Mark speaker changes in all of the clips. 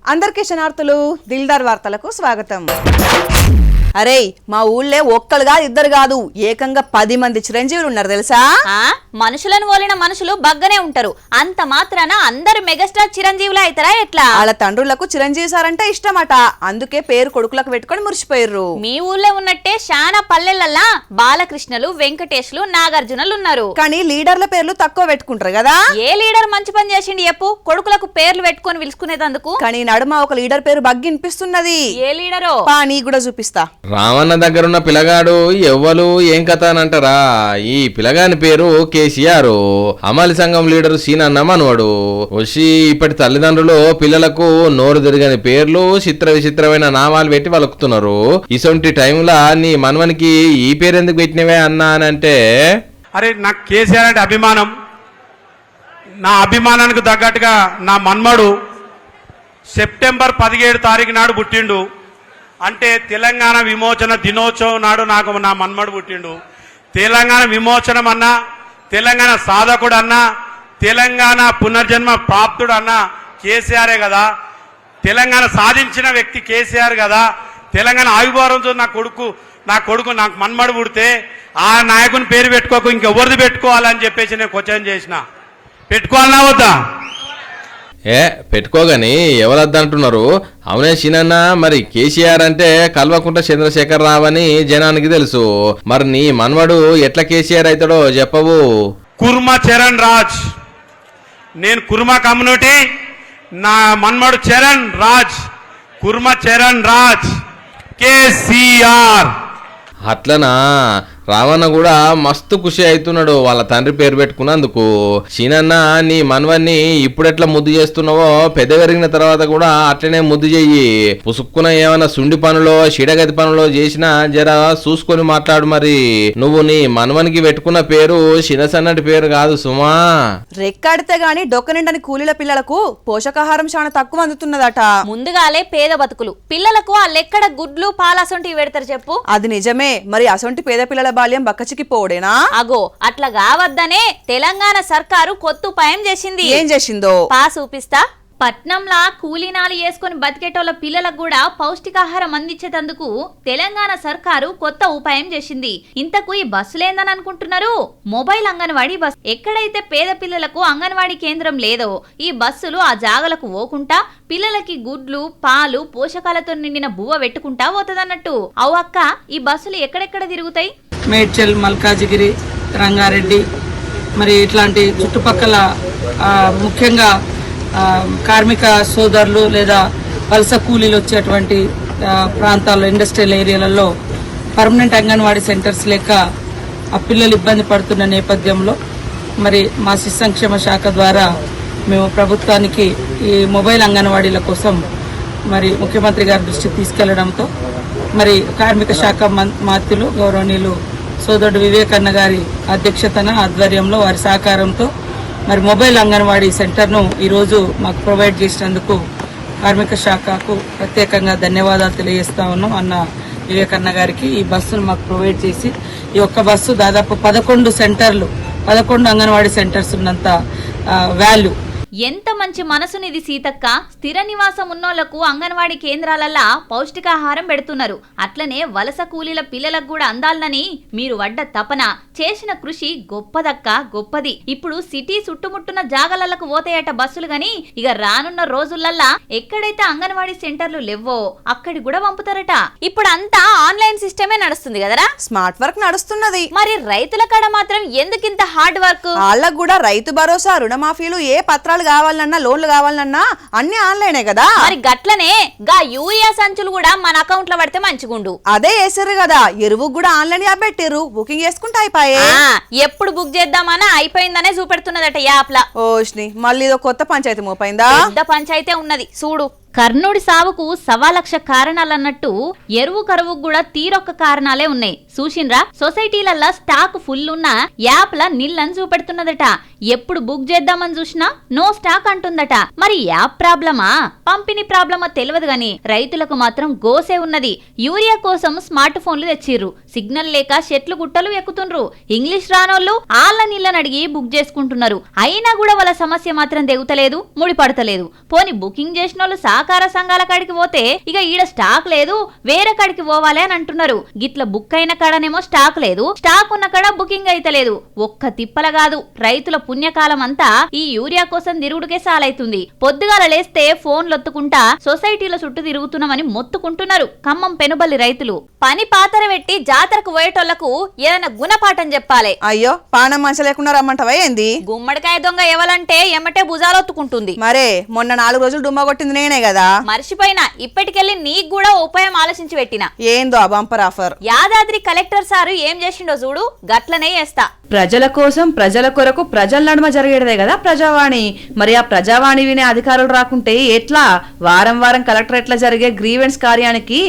Speaker 1: అందరికీ శనార్థులు దిల్దార్ వార్తలకు స్వాగతం. అరే మా ఊళ్ళే ఒక్కలుగా ఇద్దరు కాదు ఏకంగా 10 మంది చిరంజీవులు ఉన్నారు తెలుసా?
Speaker 2: మనుషులను పోలిన మనుషులు బగ్గనే ఉంటారు, అంత మాత్రాన అందరు మెగాస్టార్ చిరంజీవులు అవుతారా ఎట్లా?
Speaker 1: వాళ్ళ తండ్రులకు చిరంజీవి సార్ అంటే ఇష్టమట, అందుకే పేరు కొడుకులకు పెట్టుకొని మురిసిపోయారు.
Speaker 2: మీ ఊళ్ళో ఉన్నట్టే శానా పల్లెలల్లా బాలకృష్ణలు, వెంకటేష్లు, నాగార్జునలు ఉన్నారు.
Speaker 1: కానీ లీడర్ల పేర్లు తక్కువ పెట్టుకుంటారు కదా.
Speaker 2: ఏ లీడర్ మంచి పని చేసిండు చెప్పు, కొడుకులకు పేర్లు పెట్టుకొని పిలుచుకునేదందుకు.
Speaker 1: కానీ నడుమ ఒక లీడర్ పేరు బగ్గినిపిస్తున్నది.
Speaker 2: ఏ లీడరో
Speaker 1: నీ కూడా చూపిస్తా.
Speaker 3: రామన్న దగ్గరున్న పిల్లగాడు ఎవ్వలు ఏం కథ అని అంటారా? ఈ పిల్లగాని పేరు కేసీఆర్, అమలు సంఘం లీడర్ సీనన్న మనవడు. వచ్చి ఇప్పటి తల్లిదండ్రులు పిల్లలకు నోరు తిరగని పేర్లు, చిత్ర విచిత్రమైన నామాలు పెట్టి వలుకుతున్నారు. ఇసొంటి టైంలో నీ మనవనికి ఈ పేరు ఎందుకు పెట్టినవే అన్నా అని అంటే,
Speaker 4: అరే నాకు కేసీఆర్ అంటే అభిమానం, నా అభిమానానికి తగ్గట్టుగా నా మన్మడు సెప్టెంబర్ 17 తారీఖు నాడు పుట్టిండు. అంటే తెలంగాణ విమోచన దినోత్సవం నాడు నాకు నా మన్మడు పుట్టిండు. తెలంగాణ విమోచనం అన్నా, తెలంగాణ సాధకుడు అన్నా, తెలంగాణ పునర్జన్మ ప్రాప్తుడు అన్నా కేసీఆరే కదా. తెలంగాణ సాధించిన వ్యక్తి కేసీఆర్ కదా. తెలంగాణ ఆవిర్భావంతో నా కొడుకు నాకు మన్మడు పుడితే ఆ నాయకుని పేరు పెట్టుకోకు, ఇంకెవరిది పెట్టుకోవాలని చెప్పేసి నేను క్వశ్చన్ చేసిన. పెట్టుకోవాలన్నా వద్దా?
Speaker 3: పెట్టుకోగాని ఎవరద్దంటున్నారు? అవునే సీనన్న, మరి కేసీఆర్ అంటే కల్వకుంట్ల చంద్రశేఖర్ రావు అని జనానికి తెలుసు. మరి నీ మన్వడు ఎట్లా కేసీఆర్ అవుతాడో చెప్పవు.
Speaker 4: కుర్మ చరణ్ రాజ్, నేను కుర్మ కమ్యూనిటీ, నా మన్మడు చరణ్ రాజ్, కుర్మ చరణ్ రాజ్ కేసీఆర్.
Speaker 3: అట్లనా? రావణ కూడా మస్తు ఖుషి అవుతున్నాడు వాళ్ళ తండ్రి పేరు పెట్టుకున్నందుకు. సీనన్న, నీ మనవన్ని ఇప్పుడెట్లా ముద్దు చేస్తున్నావో పెద్ద పెరిగిన తర్వాత కూడా అట్లనే ముద్దు చెయ్యి. పుసుక్కున ఏమైనా సుండి పనులో షిడగతి పనులో చేసినా జర చూసుకొని మాట్లాడు. మరి నువ్వు నీ మనవనికి పెట్టుకున్న పేరు చిన్నసన్నటి పేరు కాదు సుమా.
Speaker 1: రెక్కాడితే గాని డొక్క నిండని కూలీల పిల్లలకు పోషకాహారం చాలా తక్కువ అందుతున్నదట.
Speaker 2: ముందుగాలే పేద బతుకులు పిల్లలకు వాళ్ళెక్కడ గుడ్లు పాలసొంటివి పెడతారు చెప్పు?
Speaker 1: అది నిజమే. మరి అసొంటి పేద పిల్లల బాల్యం బక్కచిక్కిపోవడేనా?
Speaker 2: అగో అట్లా కావద్దనే తెలంగాణ సర్కారు కొత్త ఉపాయం చేసింది.
Speaker 1: ఏం చేసిందో
Speaker 2: చూపిస్తా. పట్నంలా కూలీనాలు వేసుకుని బతికేటోళ్ళ పిల్లలకు కూడా పౌష్టికాహారం అందించేందుకు తెలంగాణ సర్కారు కొత్త ఉపాయం చేసింది. ఇంతకు ఈ బస్సులేందని అనుకుంటున్నారు? Mobile anganwadi bus. ఎక్కడైతే పేద పిల్లలకు అంగన్వాడీ కేంద్రం లేదో ఈ బస్సులు ఆ జాగలకు పోకుండా పిల్లలకి గుడ్లు, పాలు, పోషకాలతో నిండిన బువ్వ పెట్టుకుంటా పోతదన్నట్టు. అవు అక్క, ఈ బస్సులు ఎక్కడెక్కడ తిరుగుతాయి?
Speaker 5: మేడ్చల్, మల్కాజిగిరి, రంగారెడ్డి, మరి ఇట్లాంటి చుట్టుపక్కల ముఖ్యంగా కార్మిక సోదరులు లేదా వలస కూలీలు వచ్చేటువంటి ప్రాంతాల్లో, ఇండస్ట్రియల్ ఏరియాలలో పర్మనెంట్ అంగన్వాడీ సెంటర్స్ లేక ఆ పిల్లలు ఇబ్బంది పడుతున్న నేపథ్యంలో మరి మా శిశు సంక్షేమ శాఖ ద్వారా మేము ప్రభుత్వానికి ఈ మొబైల్ అంగన్వాడీల కోసం మరి ముఖ్యమంత్రి గారి దృష్టికి తీసుకెళ్లడంతో మరి కార్మిక శాఖ మంత్రులు గౌరవనీయులు సోదరుడు వివేకన్న గారి అధ్యక్షతన ఆధ్వర్యంలో వారి సహకారంతో మరి మొబైల్ అంగన్వాడీ సెంటర్ను ఈరోజు మాకు ప్రొవైడ్ చేసినందుకు కార్మిక శాఖకు ప్రత్యేకంగా ధన్యవాదాలు తెలియజేస్తా ఉన్నాం. అన్న వివేకన్న గారికి ఈ బస్సును మాకు ప్రొవైడ్ చేసి, ఈ ఒక్క బస్సు దాదాపు 11 అంగన్వాడీ సెంటర్స్ ఉన్నంత వాల్యూ.
Speaker 2: ఎంత మంచి మనసునిది సీతక్క. స్థిర నివాసం ఉన్నోళ్లకు అంగన్వాడీ కేంద్రాలల్లా పౌష్టికాహారం పెడుతున్నారు. అట్లనే వలస కూలీల పిల్లలకు కూడా అందాలనని మీరు వడ్డ తపన, చేసిన కృషి గొప్పదక్క, గొప్పది. ఇప్పుడు సిటీ చుట్టుముట్టున్న జాగలలకు పోతాయట బస్సులు గాని, ఇక రానున్న రోజులల్లా ఎక్కడైతే అంగన్వాడీ సెంటర్లు లేవో అక్కడి కూడా పంపుతారట. ఇప్పుడు అంతా ఆన్లైన్ సిస్టమే నడుస్తుంది కదరా?
Speaker 1: స్మార్ట్ వర్క్ నడుస్తున్నది.
Speaker 2: మరి రైతుల కాడ మాత్రం ఎందుకింత హార్డ్ వర్క్?
Speaker 1: వాళ్ళకు కూడా రైతు భరోసా, రుణమాఫీలు, ఏ పత్రాలు కావాలన్నా, లోన్లు కావాలన్నా అన్ని ఆన్లైనే కదా.
Speaker 2: మరి గట్లనే గా యూరియా సంచులు కూడా మన అకౌంట్ లో పడితే మంచిగుండు.
Speaker 1: అదే వేసారు కదా, ఎరువు కూడా ఆన్లైన్ యాప్ పెట్టిర్రు, బుకింగ్ చేసుకుంటే అయిపోయే.
Speaker 2: ఎప్పుడు బుక్ చేద్దామన్నా అయిపోయిందనే చూపెడుతున్నదట యాప్ లా.
Speaker 1: ఓష్ని మళ్ళీ ఇదో కొత్త పంచాయతీ మోపైందా?
Speaker 2: పెద్ద పంచాయతీ ఉన్నది చూడు. కర్ణుడి సావుకు 1,00,000 కారణాలన్నట్టు ఎరువు కరువుకు కూడా తీరొక్క కారణాలే ఉన్నాయి. చూసిండ్రా, సొసైటీలల్లా స్టాక్ ఫుల్ ఉన్న యాప్ల నిల్లని చూపెడుతున్నదట. ఎప్పుడు బుక్ చేద్దామని చూసినా నో స్టాక్ అంటుందట. మరి యాప్ ప్రాబ్లమా పంపిణీ ప్రాబ్లమా తెలియదు గాని రైతులకు మాత్రం గోసే ఉన్నది. యూరియా కోసం స్మార్ట్ ఫోన్లు తెచ్చిర్రు, సిగ్నల్ లేక చెట్లు గుట్టలు ఎక్కుతుండ్రు. ఇంగ్లీష్ రానోళ్ళు ఆళ్ల నీళ్ళని అడిగి బుక్ చేసుకుంటున్నారు. అయినా కూడా వాళ్ళ సమస్య మాత్రం తెగుతలేదు, ముడిపడతలేదు. పోని బుకింగ్ చేసిన వాళ్ళు సహకార సంఘాల కాడికి పోతే ఇక ఈడ స్టాక్ లేదు, వేరే కాడికి పోవాలి అని అంటున్నారు. గిట్ల బుక్ అయిన కాడనేమో స్టాక్ లేదు, స్టాక్ ఉన్న కాడ బుకింగ్ అయితే లేదు. ఒక్క తిప్పల కాదు, రైతుల పుణ్యకాలం అంతా ఈ యూరియా కోసం తిరుగుడుకే సాలైతుంది. పొద్దుగాల లేస్తే ఫోన్లొత్తుకుంటా సొసైటీల చుట్టూ తిరుగుతున్నామని మొత్తుకుంటున్నారు ఖమ్మం పెనుబల్లి రైతులు. పని పాతర పెట్టి జాతరకు పోయేటోళ్లకు ఏదైనా గుణపాఠం చెప్పాలి.
Speaker 1: అయ్యో పానం మంచి లేకుండా రమ్మంటవా ఏంది?
Speaker 2: గుమ్మడికాయ దొంగ ఎవలంటే ఎమ్మటే భుజాలొత్తుకుంటుంది.
Speaker 1: మరే మొన్న 4 రోజులు డుమ్మ కొట్టింది నేనే కదా.
Speaker 2: మర్చిపోయినా, ఇప్పటికెళ్ళి నీకు కూడా ఉపాయం ఆలోచించి పెట్టిన.
Speaker 1: ఏందో ఆ bumper offer?
Speaker 2: Yadadri collector sir ఏం చేసిండో చూడు, గట్లనే చేస్తా.
Speaker 1: ప్రజల కోసం ప్రజల కొరకు ప్రజల నడుమ జరిగేదే కదా ప్రజావాణి. మరి ఆ ప్రజావాణి వినే అధికారులు రాకుంటే ఎట్లా? వారం వారం కలెక్టరేట్ల జరిగే గ్రీవెన్స్ కార్యానికి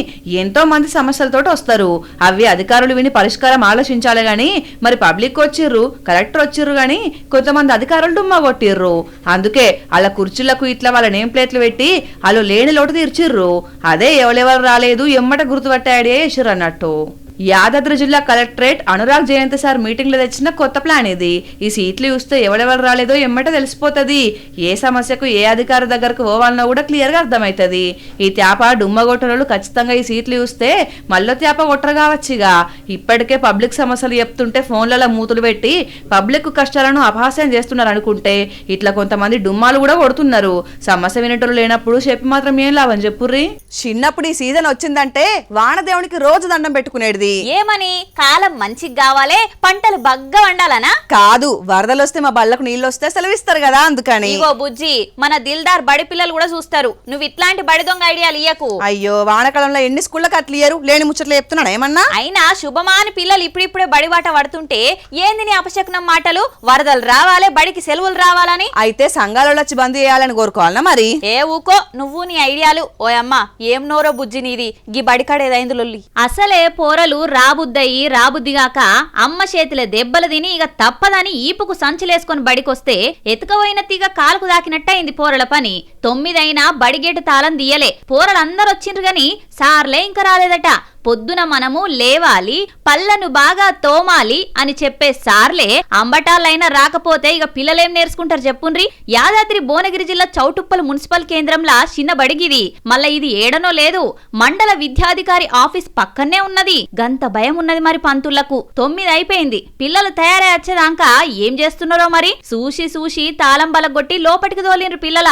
Speaker 1: ఎంతో మంది సమస్యలతో వస్తారు. అవి అధికారులు విని పరిష్కారం ఆలోచించాలి గాని మరి పబ్లిక్ వచ్చిర్రు, కలెక్టర్ వచ్చిర్రు గాని కొంతమంది అధికారులు డుమ్మా కొట్టిర్రు. అందుకే అలా కుర్చీలకు ఇట్లా వాళ్ళ నేమ్ ప్లేట్లు పెట్టి వాళ్ళు లేని లోటు తీర్చిర్రు. అదే ఎవరెవరు రాలేదు ఎమ్మట గుర్తుపట్టే ఐడియా చేసిర్రు అన్నట్టు. యాదాద్రి జిల్లా collectorate Anurag Jayant sir meeting లో తెచ్చిన కొత్త ప్లాన్ ఇది. ఈ సీట్లు చూస్తే ఎవరెవరు రాలేదో ఎమ్మట తెలిసిపోతుంది. ఏ సమస్యకు ఏ అధికారి దగ్గరకు పోవాలన్నా కూడా క్లియర్ గా అర్థమవుతుంది. ఈ త్యాప డుమ్మగొట్టలు ఖచ్చితంగా ఈ సీట్లు చూస్తే మళ్ళీ త్యాప కొట్టరు కావచ్చుగా. ఇప్పటికే పబ్లిక్ సమస్యలు చెప్తుంటే ఫోన్లలో మూతులు పెట్టి పబ్లిక్ కష్టాలను అపహాస్యం చేస్తున్నారు అనుకుంటే ఇట్లా కొంతమంది డుమ్మాలు కూడా కొడుతున్నారు. సమస్య వినేటోళ్ళు లేనప్పుడు చెప్పి మాత్రం ఏం లాభం చెప్పుర్రి. చిన్నప్పుడు ఈ సీజన్ వచ్చిందంటే వానదేవునికి రోజు దండం పెట్టుకునేది.
Speaker 2: ఏమని? కాలం మంచిగా కావాలే, పంటలు బగ్గా వండాలనా?
Speaker 1: కాదు, వరదలు వస్తే మా బళ్ళకు నీళ్ళు వస్తే సెలవిస్తారు కదా అందుకని.
Speaker 2: ఇగో బుజ్జి, మన దిల్దార్ బడి పిల్లలు కూడా చూస్తారు. నువ్వు ఇట్లాంటి బడి దొంగ ఐడియాలు ఇయ్యకు.
Speaker 1: అయ్యో వానకాలంలో ఎన్ని స్కూళ్ళకి అట్లా ఇయ్యరు, లేని ముచ్చట్లు చెప్తున్నాను ఏమన్నా.
Speaker 2: అయినా శుభమాని పిల్లలు ఇప్పుడిప్పుడే బడిబాట పడుతుంటే ఏంది నీ అపశకునం మాటలు? వరదలు రావాలే, బడికి సెలవులు రావాలని.
Speaker 1: అయితే సంఘాలలో వచ్చి బంద్ చేయాలని కోరుకోవాలనా మరి?
Speaker 2: ఏ ఊకో నువ్వు నీ ఐడియాలు. ఓ అమ్మ ఏం నోరో బుజ్జి నీది, గీ బడికాడేదైంది లొల్లి. అసలే పోరలు రాబుద్దయి రాబుద్దిగాక అమ్మ చేతిలో దెబ్బలు తిని ఇక తప్పదని ఈపుకు సంచులేసుకొని బడికొస్తే ఎతుకవైన తీగ కాలుకు దాకినట్టయింది పోరల పని. 9 అయినా బడిగేటు తాళం తీయలే. పోరలందరూ వచ్చిండ్రు గాని సార్లే ఇంకా రాలేదట. పొద్దున మనము లేవాలి, పళ్ళను బాగా తోమాలి అని చెప్పే సార్లే అంబటాలైనా రాకపోతే ఇక పిల్లలేం నేర్చుకుంటారు చెప్పుండ్రి. యాదాద్రి భువనగిరి జిల్లా చౌటుప్పల్ మున్సిపల్ కేంద్రంలా చిన్న బడిగిది. మళ్ళా ఇది ఏడనో లేదు, మండల విద్యాధికారి ఆఫీస్ పక్కనే ఉన్నది. గంత భయం ఉన్నది మరి పంతుళ్లకు. 9 అయిపోయింది, పిల్లలు తయారై వచ్చేదాకా ఏం చేస్తున్నారో మరి. చూసి చూసి తాళం బలగొట్టి లోపటికి తోలిండ్రు పిల్లల.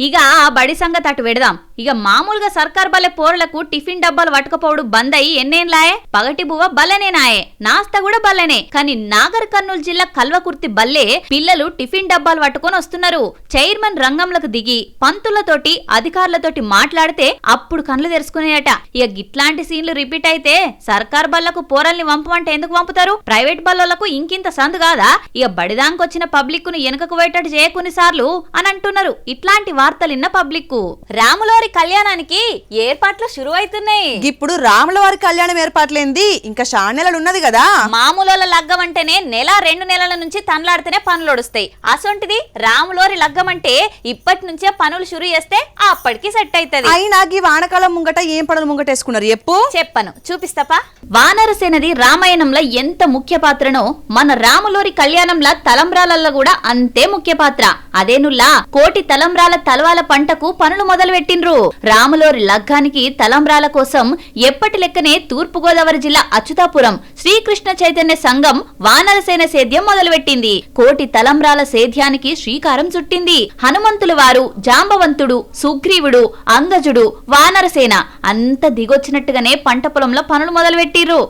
Speaker 2: ఇక ఆ బడి సంగతి అటు పెడదాం. ఇక మామూలుగా సర్కార్ బల్లె పోరలకు టిఫిన్ డబ్బాలు పట్టుకపోవడు బంద్ అయ్యి ఎన్నేంలాయే. పగటి బువ్వ బల్లెనేనాయే, నాస్తా కూడా బల్లెనే. కానీ నాగర్ కర్నూలు జిల్లా కల్వకుర్తి బల్లె పిల్లలు టిఫిన్ డబ్బాలు పట్టుకొని వస్తున్నారు. చైర్మన్ రంగంలోకి దిగి పంతులతోటి అధికారులతోటి మాట్లాడితే అప్పుడు కళ్ళు తెరుచుకునేయట. ఇక గిట్లాంటి సీన్లు రిపీట్ అయితే సర్కార్ బల్లకు పోరల్ని వంపమంటే ఎందుకు వంపుతారు? ప్రైవేట్ బల్లకు ఇంకింత సందు కాదా? ఇక బడిదాంకొచ్చిన పబ్లిక్ ను వెనుకకు పోయేటట్టు చేయకుని సార్లు అని అంటున్నారు. ఇట్లాంటి వార్తలిన్న పబ్లిక్. రాములవారి కళ్యాణానికి ఏర్పాట్లు షురు అవుతున్నాయి.
Speaker 1: ఇప్పుడు రాములవారి కళ్యాణం ఏర్పాట్లేంది, ఇంకా షానెలలు ఉన్నది కదా.
Speaker 2: మామూలుల లగ్గం అంటేనే నెల 2 నెలల నుంచి తనలాడితేనే పనులు ఒడుస్తాయి. అసొంటిది రాములవారి లగ్గం అంటే ఇప్పటి నుంచే పనులు షురు చేస్తే అప్పటికి సెట్ అవుతుంది.
Speaker 1: అయినా ఈ వానకాలం ముంగట ఏం పనులు ముంగటేసుకున్నారు
Speaker 2: చెప్పను, చూపిస్తాపా. వానరసేనది రామాయణంలో ఎంత ముఖ్య పాత్రనో మన రాములవారి కళ్యాణంలా తలంబ్రాలల్లో కూడా అంతే ముఖ్య పాత్ర. అదేనుల్లా కోటి తలంబ్రాల తలవాల పంటకు పనులు మొదలు పెట్టిండ్రు. రాములోరి లగ్గానికి తలంబ్రాల కోసం ఎప్పటి లెక్కనే తూర్పుగోదావరి జిల్లా అచ్యుతాపురం శ్రీకృష్ణ చైతన్య సంఘం వానరసేన సేద్యం మొదలుపెట్టింది. కోటి తలంబ్రాల సేద్యానికి శ్రీకారం చుట్టింది. హనుమంతుల వారు, జాంబవంతుడు, సుగ్రీవుడు, అంగజుడు, వానరసేన అంత దిగొచ్చినట్టుగానే పంట పొలంలో పనులు మొదలుపెట్టిర్రు.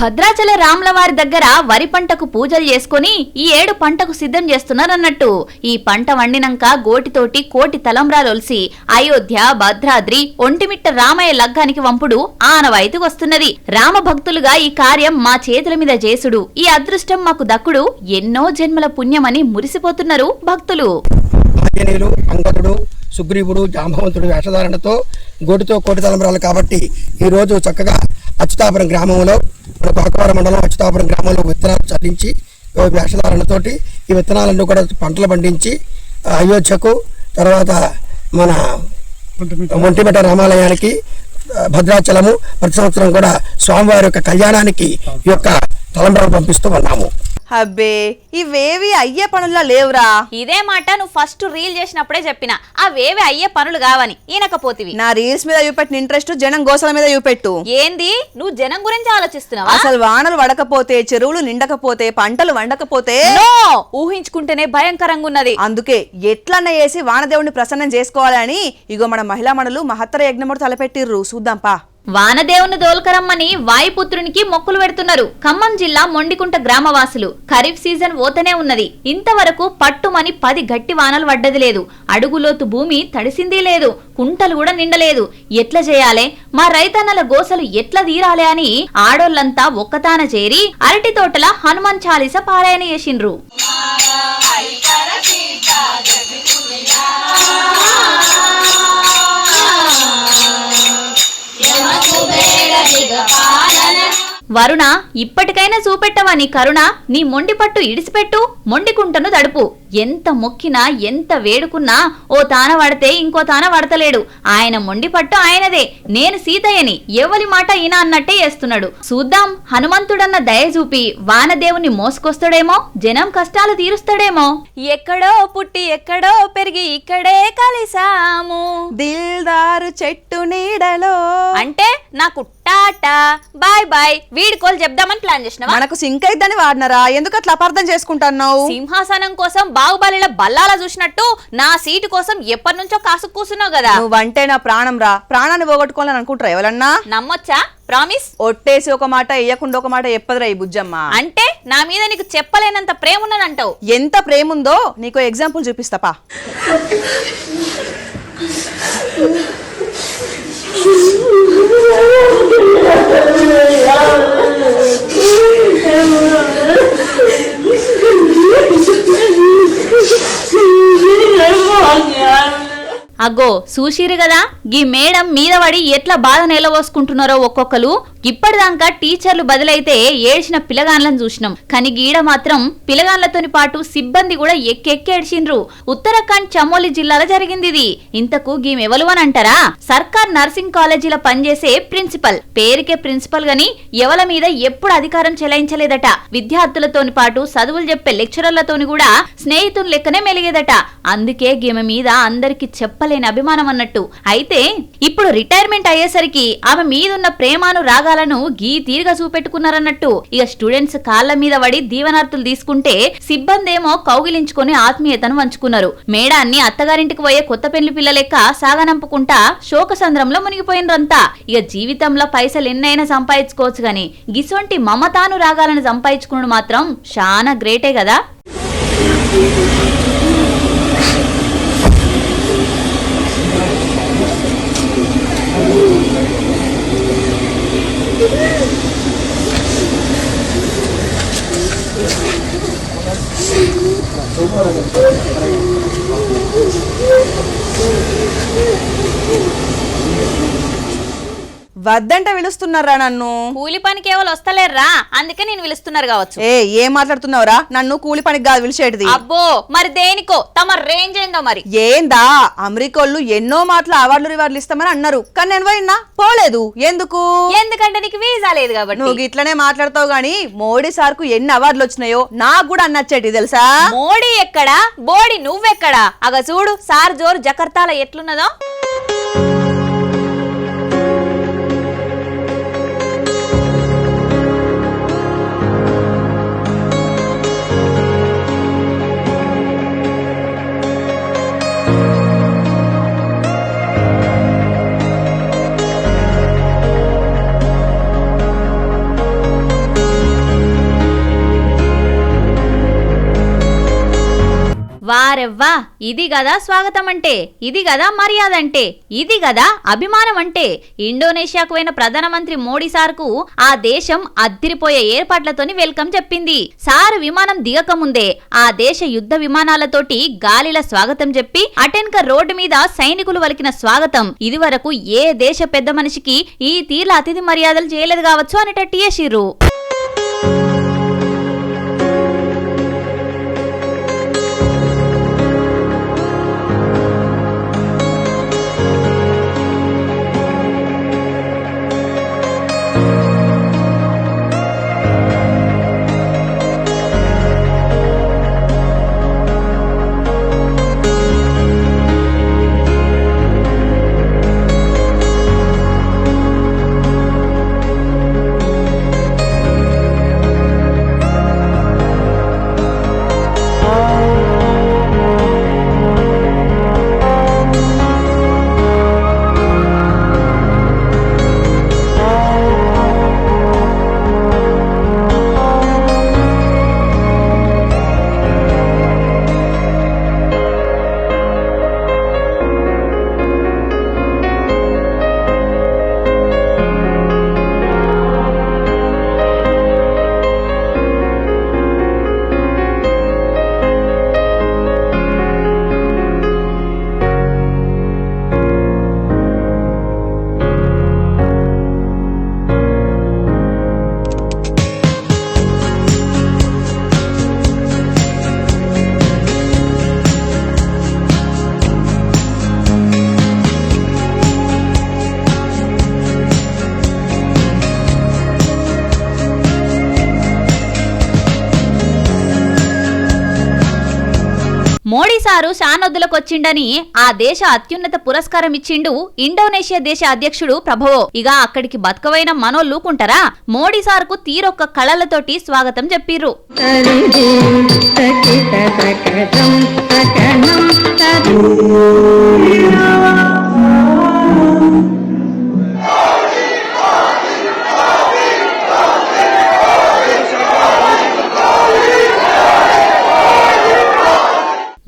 Speaker 2: భద్రాచల రాములవారి దగ్గర వరి పంటకు పూజలు చేసుకుని ఈ ఏడు పంటకు సిద్ధం చేస్తున్నారన్నట్టు. ఈ పంట వండినంక గోటితోటి కోటి తలంబ్రాలొల్సి అయోధ్య, భద్రాద్రి, ఒంటిమిట్ట రామయ్య లగ్గానికి వంపుడు ఆనవాయితీ వస్తున్నది. రామ భక్తులుగా ఈ కార్యం మా చేతుల మీద చేసుడు, ఈ అదృష్టం మాకు దక్కుడు ఎన్నో జన్మల పుణ్యమని మురిసిపోతున్నారు భక్తులు.
Speaker 6: సుగ్రీవుడు, జాంబవంతుడు వేషధారణతో గోటితో కోటి తలంబ్రాలు కాబట్టి ఈరోజు చక్కగా అచ్యుతాపురం గ్రామంలో, మన పాకవరం మండలం అచ్యుతాపురం గ్రామంలో విత్తనాలు చల్లించి వేషధారణతోటి ఈ విత్తనాలను కూడా పంటలు పండించి అయోధ్యకు, తర్వాత మన ఒంటిమిట్ట రామాలయానికి భద్రాచలము ప్రతి సంవత్సరం కూడా స్వామివారి యొక్క కళ్యాణానికి ఈ యొక్క తలంబ్రాలు పంపిస్తూ ఉన్నాము.
Speaker 1: అబ్బే ఇవేవి అయ్యే పనుల్లో లేవురా.
Speaker 2: ఇదే మాట నువ్వు ఫస్ట్ రీల్ చేసినప్పుడే చెప్పిన అవేవి అయ్యే పనులు కావని ఈనకపోతివి.
Speaker 1: నా రీల్స్ మీద చూపెట్టిన ఇంట్రెస్ట్ జనం గోసల మీద చూపెట్టు.
Speaker 2: ఏంది నువ్వు జనం గురించి ఆలోచిస్తున్నావా?
Speaker 1: అసలు వానలు వడకపోతే, చెరువులు నిండకపోతే, పంటలు వండకపోతే
Speaker 2: ఊహించుకుంటేనే భయంకరంగా ఉన్నది.
Speaker 1: అందుకే ఎట్లన్నా వేసి వానదేవుని ప్రసన్నం చేసుకోవాలని ఇగో మన మహిళా మణులు మహత్తర యజ్ఞముడు తలపెట్టిర్రు. చూద్దాంపా.
Speaker 2: వానదేవుని దోల్కరమ్మని వాయుపుత్రునికి మొక్కులు పెడుతున్నారు ఖమ్మం జిల్లా మొండికుంట గ్రామవాసులు. ఖరీఫ్ సీజన్ ఓతనే ఉన్నది. ఇంతవరకు పట్టుమని 10 గట్టి వానలు పడ్డది లేదు. అడుగులోతు భూమి తడిసింది లేదు. కుంటలు కూడా నిండలేదు. ఎట్లా చేయాలే, మా రైతన్నల గోసలు ఎట్లా తీరాలే అని ఆడోళ్లంతా ఒక్కతాన చేరి అరటి తోటల హనుమాన్ చాలీస పారాయణ చేసిండ్రు. వరుణ ఇప్పటికైనా చూపెట్టవా నీ కరుణ, నీ మొండి పట్టు ఇడిసిపెట్టు, మొండికుంటను తడుపు. ఎంత మొక్కినా ఎంత వేడుకున్నా ఓ తాన పడితే ఇంకో తాన పడతలేడు. ఆయన మొండి పట్టు ఆయనదే. నేను సీతయ్యని ఎవరి మాట ఈయన అన్నట్టే చేస్తున్నాడు. చూద్దాం హనుమంతుడన్న దయ చూపి వానదేవుని మోసుకొస్తాడేమో, జనం కష్టాలు తీరుస్తాడేమో. ఎక్కడో పుట్టి ఎక్కడో పెరిగి ఇక్కడే కలిసాము
Speaker 1: దిల్దారు చెట్టు నీడలో
Speaker 2: అంటే నాకు టాటా బాయ్ బాయ్ వీడికోలు చెప్దామని ప్లాన్ చేసినావా?
Speaker 1: మనకు సింక్ అయిద్దని వాడినారా? ఎందుకు అట్లా అపార్థం చేసుకుంటున్నావు?
Speaker 2: సింహాసనం కోసం బాహుబలిల బల్లాల చూసినట్టు నా సీటు కోసం ఎప్పటి నుంచో కాసు కూసున్నావు కదా.
Speaker 1: నువ్వంటే నా ప్రాణం రా. ప్రాణాన్ని పోగొట్టుకోవాలని అనుకుంటారా ఎవరన్నా?
Speaker 2: నమ్మొచ్చా? ప్రామిస్?
Speaker 1: ఒట్టేసి ఒక మాట వేయకుండా ఒక మాట చెప్పదురా ఈ బుజ్జమ్మ.
Speaker 2: అంటే నా మీద నీకు చెప్పలేనంత ప్రేమ ఉన్నదంటావు.
Speaker 1: ఎంత ప్రేమ ఉందో నీకు ఎగ్జాంపుల్ చూపిస్తాపా.
Speaker 2: అగ్గో చూసిరు కదా గీ మేడం మీద పడి ఎట్లా బాధ నెలవోసుకుంటున్నారో ఒక్కొక్కరు. ఇప్పటిదాకా టీచర్లు బదులైతే ఏడ్చిన పిల్లగాన్లను చూసినాం. కానీ గీడ మాత్రం పిల్లగాన్లతోని పాటు సిబ్బంది కూడా ఎక్కెక్కేడ్చిండ్రు. ఉత్తరాఖండ్ చమోలి జిల్లాలో జరిగింది ఇది. ఇంతకు గీమెవలు అని అంటారా? సర్కార్ నర్సింగ్ కాలేజీలో పనిచేసే ప్రిన్సిపల్. పేరుకే ప్రిన్సిపల్ గాని ఎవల మీద ఎప్పుడు అధికారం చెలాయించలేదట. విద్యార్థులతోని పాటు చదువులు చెప్పే లెక్చరర్లతోని కూడా స్నేహితులు లెక్కనే మెలిగేదట. అందుకే గీమె మీద అందరికి చెప్పలేని అభిమానం అన్నట్టు. అయితే ఇప్పుడు రిటైర్మెంట్ అయ్యేసరికి ఆమె మీదున్న ప్రేమాను రాగాలను గీ తీరుగా చూపెట్టుకున్నారన్నట్టు. ఇక స్టూడెంట్స్ కాళ్ల మీద పడి దీవనార్థులు తీసుకుంటే సిబ్బంది ఏమో కౌగిలించుకుని ఆత్మీయతను వంచుకున్నారు. మేడాన్ని అత్తగారింటికి పోయే కొత్త పెళ్లి పిల్ల లెక్క సాగనంపుకుంటా శోకసంద్రంలో మునిగిపోయినరంతా. ఇక జీవితంలో పైసలు ఎన్నైనా సంపాదించుకోవచ్చు గాని గిసొంటి మమతాను రాగాలను సంపాదించుకున్నాడు మాత్రం చాలా గ్రేటే కదా.
Speaker 1: వద్దంటే పిలుస్తున్నారా నన్ను?
Speaker 2: కూలి పనికి ఎవరు వస్తలేర్రా, అందుకే నేను పిలుస్తున్నారు కావచ్చు.
Speaker 1: ఏం మాట్లాడుతున్నావురా? నన్ను కూలి పనికి కాదు పిలిచేటిది.
Speaker 2: అబ్బో మరి దేనికో తమ రేంజ్ ఏందో మరి.
Speaker 1: ఏందా అమెరికోళ్ళు ఎన్నో మాటలు అవార్డులు రివార్డులు ఇస్తామని అన్నారు. కానీ నేను పోయినా పోలేదు. ఎందుకు?
Speaker 2: ఎందుకంటే నీకు వీసా లేదు కాబట్టి.
Speaker 1: నువ్వు ఇట్లనే మాట్లాడతావు గానీ మోడీ సార్ కు ఎన్ని అవార్డులు వచ్చినాయో నాకు కూడా అన్నచ్చేటి తెలుసా?
Speaker 2: మోడీ ఎక్కడా బోడీ నువ్వెక్కడా? అగ చూడు సార్ జోరు జకర్తాల ఎట్లున్నదో. వారెవ్వా, ఇది గదా స్వాగతం అంటే, ఇది గదా మర్యాద అంటే, ఇది గదా అభిమానం అంటే. ఇండోనేషియాకు పోయిన ప్రధానమంత్రి మోడీ సార్కు ఆ దేశం అద్దిరిపోయే ఏర్పాట్లతోని వెల్కమ్ చెప్పింది. సారు విమానం దిగక ముందే ఆ దేశ యుద్ధ విమానాలతోటి గాలిల స్వాగతం చెప్పి అటెన్క రోడ్డు మీద సైనికులు వలికిన స్వాగతం ఇది వరకు ఏ దేశ పెద్ద మనిషికి ఈ తీర్ల అతిథి మర్యాదలు చేయలేదు కావచ్చు అనేటట్టు చేసిర్రు. మోడీ సారు షానొద్దులకొచ్చిండని ఆ దేశ అత్యున్నత పురస్కారం ఇచ్చిండు ఇండోనేషియా దేశ అధ్యక్షుడు ప్రభవో. ఇక అక్కడికి బతకవైన మనోళ్ళూకుంటారా? మోడీ సార్కు తీరొక్క కళలతోటి స్వాగతం చెప్పిర్రు.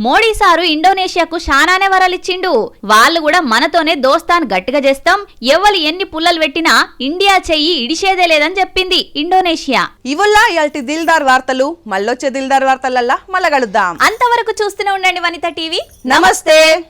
Speaker 2: మోడీ సారు ఇండోనేషియాకు శానానే వరాలిచ్చిండు. వాళ్ళు కూడా మనతోనే దోస్తాన్ గట్టిగా చేస్తాం, ఎవరు ఎన్ని పుల్లలు పెట్టినా ఇండియా చెయ్యి ఇడిచేదే లేదని చెప్పింది ఇండోనేషియా.
Speaker 1: ఇవల్లా ఇయాల్టి దిల్దార్ వార్తలు. మళ్ళొచ్చే దిల్దార్ వార్తలల్లా మళ్ళా కలుద్దాం.
Speaker 2: అంతవరకు చూస్తూనే ఉండండి వనిత టీవీ.
Speaker 1: నమస్తే.